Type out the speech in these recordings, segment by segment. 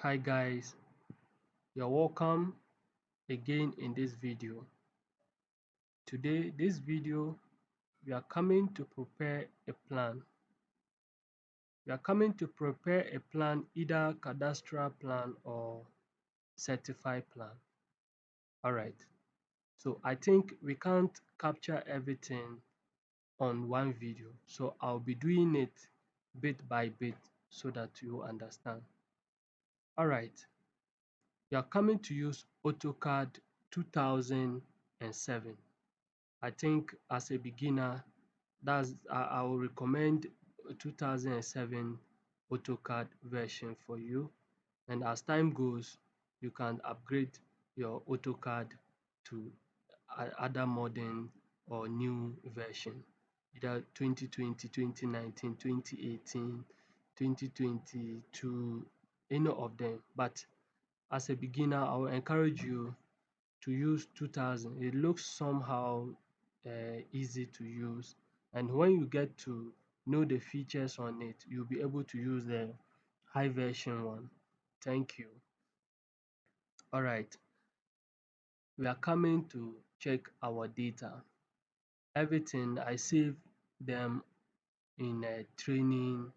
Hi guys, you're welcome again in this video. Today, this video, we are coming to prepare a plan. We are coming to prepare a plan, either cadastral plan or certified plan. All right. So I think we can't capture everything on one video. So I'll be doing it bit by bit so that you understand. All right. You are coming to use Autocad 2007. I think as a beginner, I will recommend 2007 AutoCAD version for you. And as time goes, you can upgrade your AutoCAD to other modern or new version, either 2020, 2019, 2018, 2022, any of them. But as a beginner, I will encourage you to use 2000. It looks somehow easy to use, and when you get to know the features on it, you'll be able to use the high version one. Thank you. All right, we are coming to check our data. Everything I save them in a training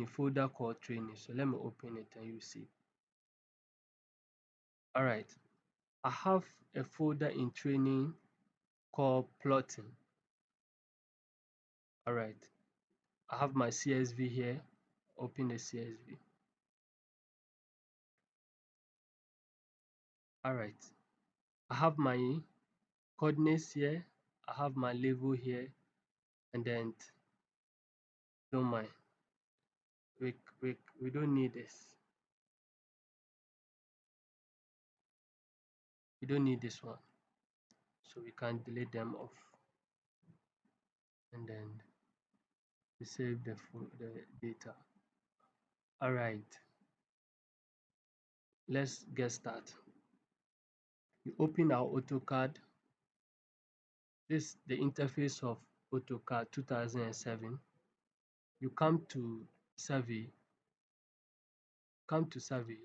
folder called training. So let me open it and you see. All right, I have a folder in training called plotting. All right, I have my CSV here. Open the CSV. All right, I have my coordinates here. I have my level here, and then don't mind. We don't need this. We don't need this one, so we can delete them off, and then we save the data. All right, let's get started. You open our AutoCAD. This is the interface of AutoCAD 2007. You survey, come to survey,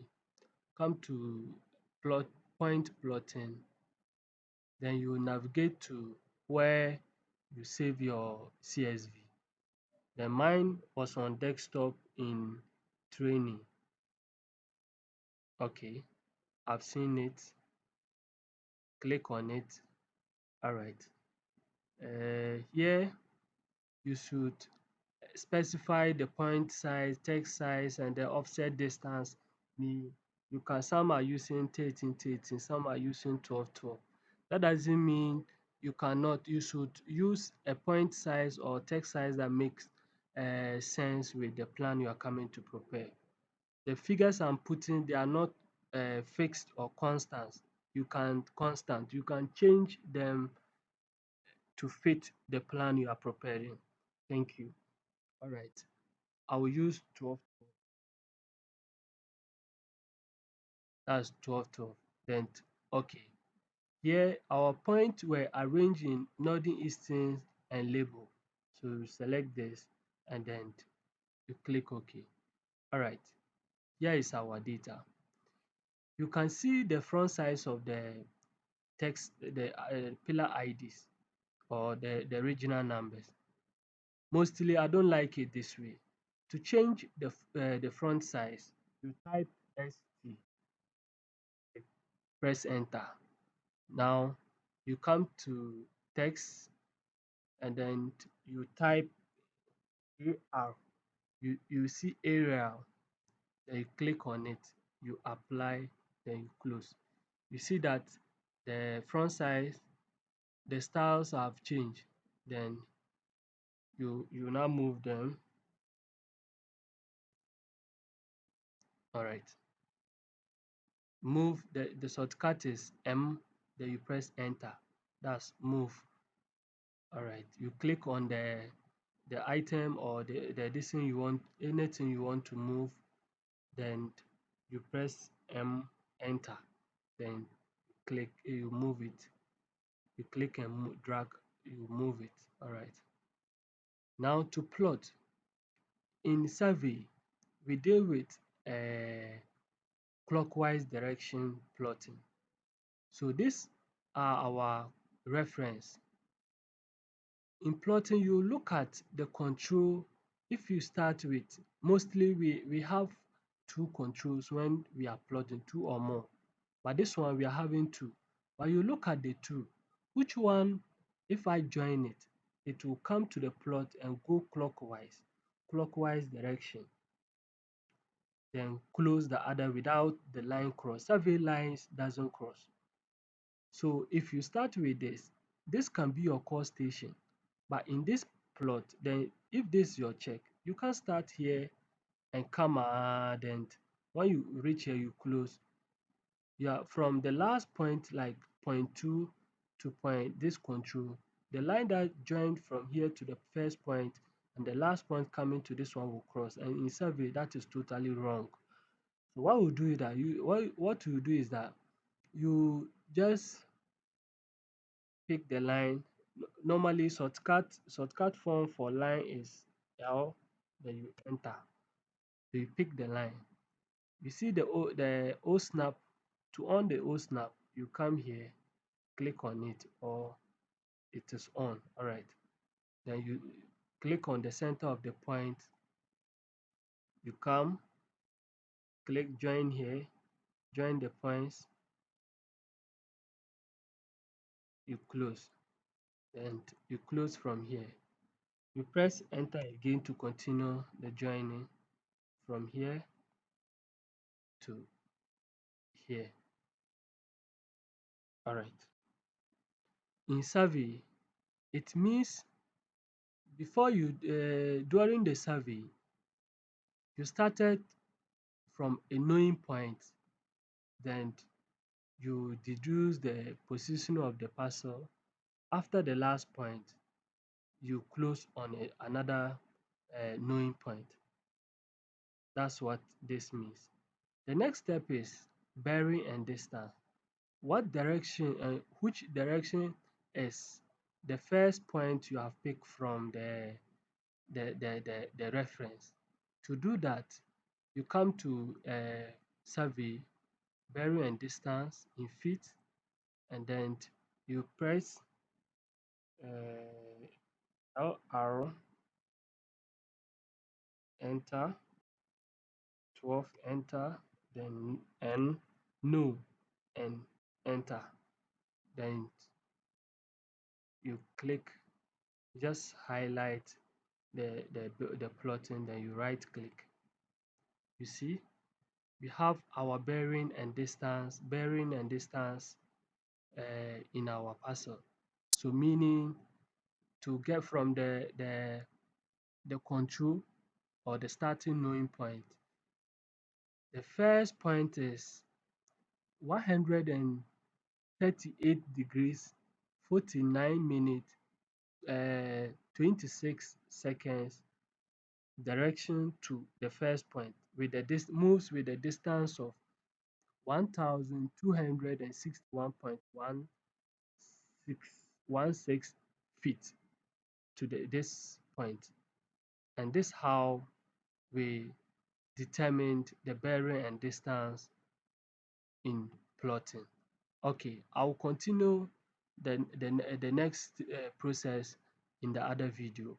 come to plot point plotting, then you navigate to where you save your CSV. Then mine was on desktop in training. Okay, I've seen it. Click on it. All right. Here you should specify the point size, text size, and the offset distance. Some are using 13, some are using 12. That doesn't mean you cannot. You should use a point size or text size that makes sense with the plan you are coming to prepare. The figures I'm putting, they are not fixed or constant. You can change them to fit the plan you are preparing. Thank you. All right. I will use 12. That's 12. Then, okay. Here, our points were arranged in northern, eastern, and label. So you select this and then you click OK. All right. Here is our data. You can see the front size of the text, the pillar IDs or the original numbers. Mostly, I don't like it this way. To change the front size, you type ST, press enter. Now you come to text and then you type AR. You see Arial, then you click on it, you apply, then you close. You see that the front size, the styles have changed. Then you now move them. All right. Move the shortcut is M, then you press enter. That's move. All right. You click on the item or the this thing you want, anything you want to move, then you press M, enter, then click, you move it. You click and drag, you move it. All right. Now to plot in survey, we deal with clockwise direction plotting. So these are our reference. In plotting, you look at the control. If you start with, mostly we have two controls when we are plotting, two or more. But this one we are having two. But you look at the two, which one, if I join it, it will come to the plot and go clockwise direction, then close the other without the line cross. Survey lines doesn't cross. So if you start with this can be your core station. But in this plot, then if this is your check, you can start here and come and when you reach here, you close. Yeah, from the last point, like point 2 to point this control, the line that joined from here to the first point and the last point coming to this one will cross. And in survey, that is totally wrong. So what we do is that what you do is that you just pick the line. Normally, shortcut form for line is L, then you enter. So you pick the line. You see the O snap. To on the O snap, you come here, click on it, or it is on. All right. Then you click on the center of the point. You come, click join here, join the points, you close, and you close from here. You press enter again to continue the joining from here to here. All right. In survey, it means before you during the survey, you started from a knowing point, then you deduce the position of the parcel. After the last point, you close on another knowing point. That's what this means. The next step is bearing and distance. What direction, which direction is the first point you have picked from the reference? To do that, you come to survey, bearing and distance in feet, and then you press LR, enter, 12, enter, then N, no, and enter. Then you click, just highlight the plotting, then you right click. You see, we have our bearing and distance in our parcel. So meaning to get from the control or the starting knowing point, the first point is 138 degrees 49 minutes 26 seconds direction to the first point with the moves with the distance of 1261.16 feet to this point. And this is how we determined the bearing and distance in plotting. Okay, I'll continue the next process in the other video.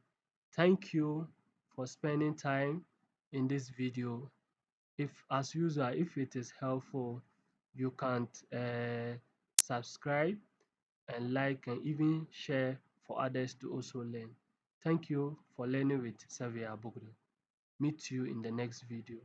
Thank you for spending time in this video. If, as usual, if it is helpful, you can subscribe and like and even share for others to also learn. Thank you for learning with Xavier Abogdo. Meet you in the next video.